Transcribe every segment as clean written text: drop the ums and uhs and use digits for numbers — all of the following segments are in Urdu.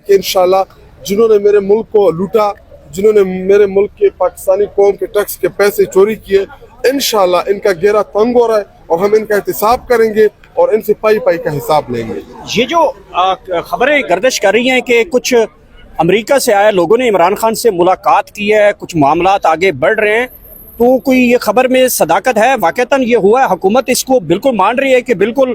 کہ انشاءاللہ جنہوں نے میرے ملک کو لوٹا, جنہوں نے میرے ملک کے پاکستانی قوم کے ٹیکس کے پیسے چوری کیے, انشاءاللہ ان کا گھیرا تنگ ہو رہا ہے اور ہم ان کا احتساب کریں گے اور ان سے پائی پائی کا حساب لیں گے. یہ جو خبریں گردش کر رہی ہیں کہ کچھ امریکہ سے آئے لوگوں نے عمران خان سے ملاقات کی ہے, کچھ معاملات آگے بڑھ رہے ہیں, تو کوئی یہ خبر میں صداقت ہے؟ واقعتاً یہ ہوا ہے؟ حکومت اس کو بالکل مان رہی ہے کہ بالکل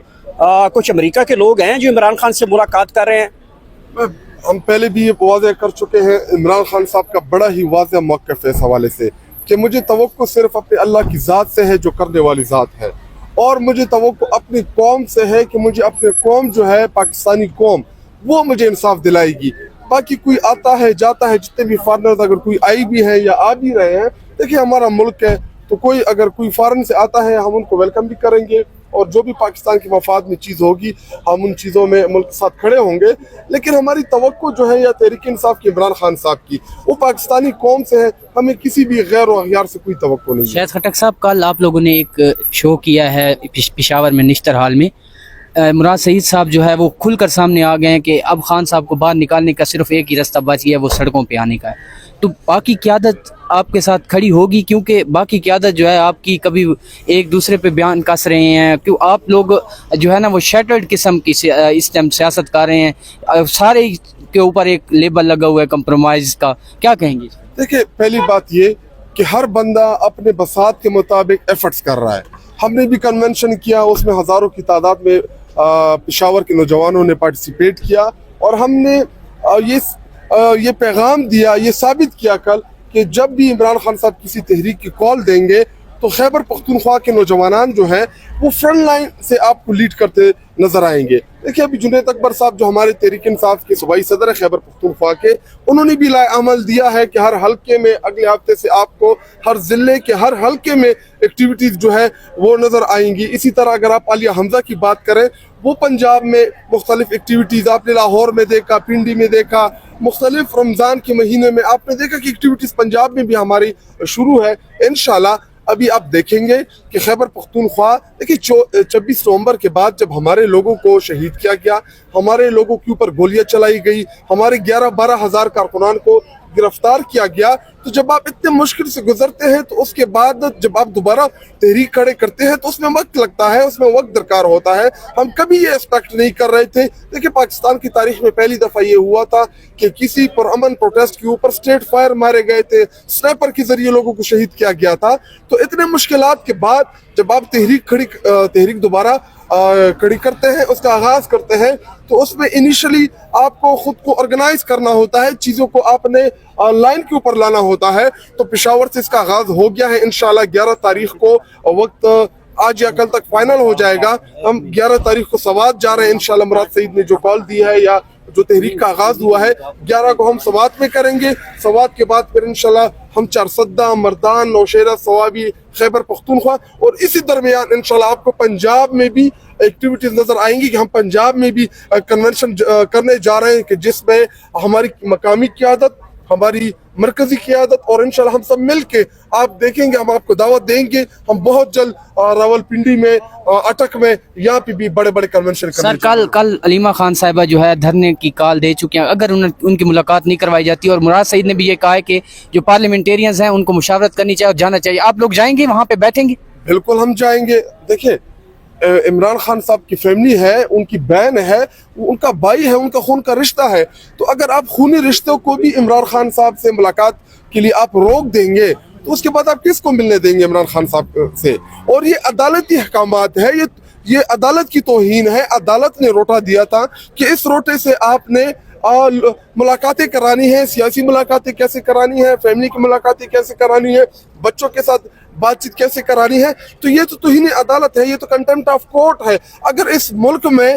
کچھ امریکہ کے لوگ ہیں جو عمران خان سے ملاقات کر رہے ہیں؟ ہم پہلے بھی یہ واضح کر چکے ہیں, عمران خان صاحب کا بڑا ہی واضح موقف ہے اس حوالے سے کہ مجھے توقع صرف اپنے اللہ کی ذات سے ہے جو کرنے والی ذات ہے, اور مجھے توقع اپنی قوم سے ہے کہ مجھے اپنے قوم جو ہے پاکستانی قوم وہ مجھے انصاف دلائے گی. باقی کوئی آتا ہے جاتا ہے, جتنے بھی فارنرز اگر کوئی آئی بھی ہیں یا آ بھی رہے ہیں, دیکھیں ہمارا ملک ہے تو کوئی اگر کوئی فارن سے آتا ہے ہم ان کو ویلکم بھی کریں گے, اور جو بھی پاکستان کے مفاد میں چیز ہوگی ہم ان چیزوں میں ملک کے ساتھ کھڑے ہوں گے. لیکن ہماری توقع جو ہے یا تحریک انصاف کی عمران خان صاحب کی وہ پاکستانی قوم سے ہے, ہمیں کسی بھی غیر و اغیار سے کوئی توقع نہیں ہے. شاہد خٹک صاحب, کل آپ لوگوں نے ایک شو کیا ہے پشاور میں نشتر ہال میں, مراد سعید صاحب جو ہے وہ کھل کر سامنے آ گئے ہیں کہ اب خان صاحب کو باہر نکالنے کا صرف ایک ہی راستہ بچ گیا, وہ سڑکوں پہ آنے کا ہے. تو باقی قیادت آپ کے ساتھ کھڑی ہوگی؟ کیونکہ باقی قیادت جو ہے آپ کی کبھی ایک دوسرے پہ بیان کس رہے ہیں, کیوں آپ لوگ جو ہے نا وہ شیٹرڈ قسم کی اس ٹائم سیاست کر رہے ہیں, سارے کے اوپر ایک لیبل لگا ہوا ہے کمپرومائز کا, کیا کہیں گے؟ دیکھیں پہلی بات یہ کہ ہر بندہ اپنے بساط کے مطابق ایفرٹس کر رہا ہے. ہم نے بھی کنونشن کیا, اس میں ہزاروں کی تعداد میں پشاور کے نوجوانوں نے پارٹیسپیٹ کیا, اور ہم نے یہ پیغام دیا, یہ ثابت کیا کل کہ جب بھی عمران خان صاحب کسی تحریک کی کال دیں گے تو خیبر پختونخوا کے نوجوانان جو ہیں وہ فرنٹ لائن سے آپ کو لیڈ کرتے نظر آئیں گے. دیکھیے ابھی جنید اکبر صاحب جو ہمارے تحریک انصاف کے صوبائی صدر ہے خیبر پختونخوا کے, انہوں نے بھی عمل دیا ہے کہ ہر حلقے میں اگلے ہفتے سے آپ کو ہر ضلع کے ہر حلقے میں ایکٹیویٹیز جو ہے وہ نظر آئیں گی. اسی طرح اگر آپ عالیہ حمزہ کی بات کریں, وہ پنجاب میں مختلف ایکٹیویٹیز آپ نے لاہور میں دیکھا, پنڈی میں دیکھا, مختلف رمضان کے مہینے میں آپ نے دیکھا کہ ایکٹیویٹیز پنجاب میں بھی ہماری شروع ہے. انشاءاللہ ابھی آپ دیکھیں گے کہ خیبر پختونخوا, دیکھیے 26 نومبر کے بعد جب ہمارے لوگوں کو شہید کیا گیا, ہمارے لوگوں کے اوپر گولیاں چلائی گئی, ہمارے 11-12 ہزار کارکنان کو گرفتار کیا گیا, تو جب آپ اتنے مشکل سے گزرتے ہیں تو اس کے بعد جب آپ دوبارہ تحریک کھڑے کرتے ہیں تو اس میں وقت لگتا ہے, اس میں وقت درکار ہوتا ہے. ہم کبھی یہ ایکسپیکٹ نہیں کر رہے تھے. دیکھیں پاکستان کی تاریخ میں پہلی دفعہ یہ ہوا تھا کہ کسی پرامن پروٹیسٹ کے اوپر سٹریٹ فائر مارے گئے تھے, سنیپر کے ذریعے لوگوں کو شہید کیا گیا تھا. تو اتنے مشکلات کے بعد جب آپ تحریک دوبارہ کھڑی کرتے ہیں, اس کا آغاز کرتے ہیں, تو اس میں انیشلی آپ کو خود کو آرگنائز کرنا ہوتا ہے, چیزوں کو آپ نے لائن کے اوپر لانا ہوتا ہے. تو پشاور سے اس کا آغاز ہو گیا ہے. انشاءاللہ 11 تاریخ کو وقت آج یا کل تک فائنل ہو جائے گا. ہم 11 تاریخ کو سوات جا رہے ہیں انشاءاللہ. مراد سعید نے جو کال دی ہے یا جو تحریک کا آغاز ہوا ہے 11 کو ہم سوات میں کریں گے. سوات کے بعد پھر انشاءاللہ ہم چارسدہ, مردان, نوشیرہ, صوابی, خیبر پختونخوا, اور اسی درمیان انشاءاللہ آپ کو پنجاب میں بھی ایکٹیویٹیز نظر آئیں گی کہ ہم پنجاب میں بھی کنونشن کرنے جا رہے ہیں کہ جس میں ہماری مقامی قیادت, ہماری مرکزی قیادت اور انشاءاللہ ہم سب مل کے آپ دیکھیں گے, ہم آپ کو دعوت دیں گے. ہم بہت جلد راول پنڈی میں, اٹک میں, یہاں پہ بھی بڑے بڑے کنونشن کریں. سر کل علیمہ خان صاحبہ جو ہے دھرنے کی کال دے چکے ہیں, اگر ان کی ملاقات نہیں کروائی جاتی, اور مراد سعید نے بھی یہ کہا ہے کہ جو پارلیمنٹیرینز ہیں ان کو مشاورت کرنی چاہیے اور جانا چاہیے, آپ لوگ جائیں گے وہاں پہ بیٹھیں گے؟ بالکل ہم جائیں گے. دیکھیں عمران خان صاحب کی فیملی ہے, ان کی بہن ہے, ان کا بھائی ہے, ان کا خون کا رشتہ ہے. تو اگر آپ خونی رشتوں کو بھی عمران خان صاحب سے ملاقات کے لیے آپ روک دیں گے تو اس کے بعد آپ کس کو ملنے دیں گے عمران خان صاحب سے؟ اور یہ عدالتی احکامات ہے, یہ عدالت کی توہین ہے. عدالت نے روٹا دیا تھا کہ اس روٹے سے آپ نے ملاقاتیں کرانی ہیں, سیاسی ملاقاتیں کیسے کرانی ہیں, فیملی کی ملاقاتیں کیسے کرانی ہے, بچوں کے ساتھ بات چیت کیسے کرانی ہے. تو یہ تو توہین عدالت ہے, یہ تو کنٹمپٹ آف کورٹ ہے. اگر اس ملک میں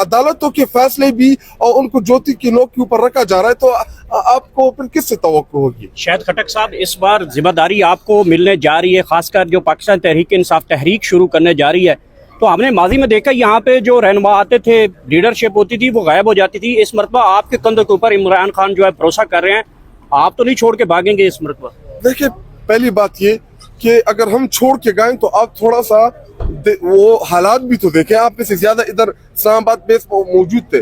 عدالتوں کے فیصلے بھی اور ان کو جوتی کی نوک کے اوپر رکھا جا رہا ہے تو آپ کو پھر کس سے توقع ہوگی؟ شاہد خٹک صاحب, اس بار ذمہ داری آپ کو ملنے جا رہی ہے, خاص کر جو پاکستان تحریک انصاف تحریک شروع کرنے جا رہی ہے. تو ہم نے ماضی میں دیکھا یہاں پہ جو رہنما آتے تھے, لیڈرشپ ہوتی تھی, وہ غائب ہو جاتی تھی. اس مرتبہ آپ کے کندھوں کے اوپر عمران خان جو ہے بھروسہ کر رہے ہیں, آپ تو نہیں چھوڑ کے بھاگیں گے اس مرتبہ؟ دیکھیں پہلی بات یہ کہ اگر ہم چھوڑ کے گئیں تو آپ تھوڑا سا وہ حالات بھی تو دیکھیں. آپ میں سے زیادہ ادھر اسلام آباد بیس موجود تھے.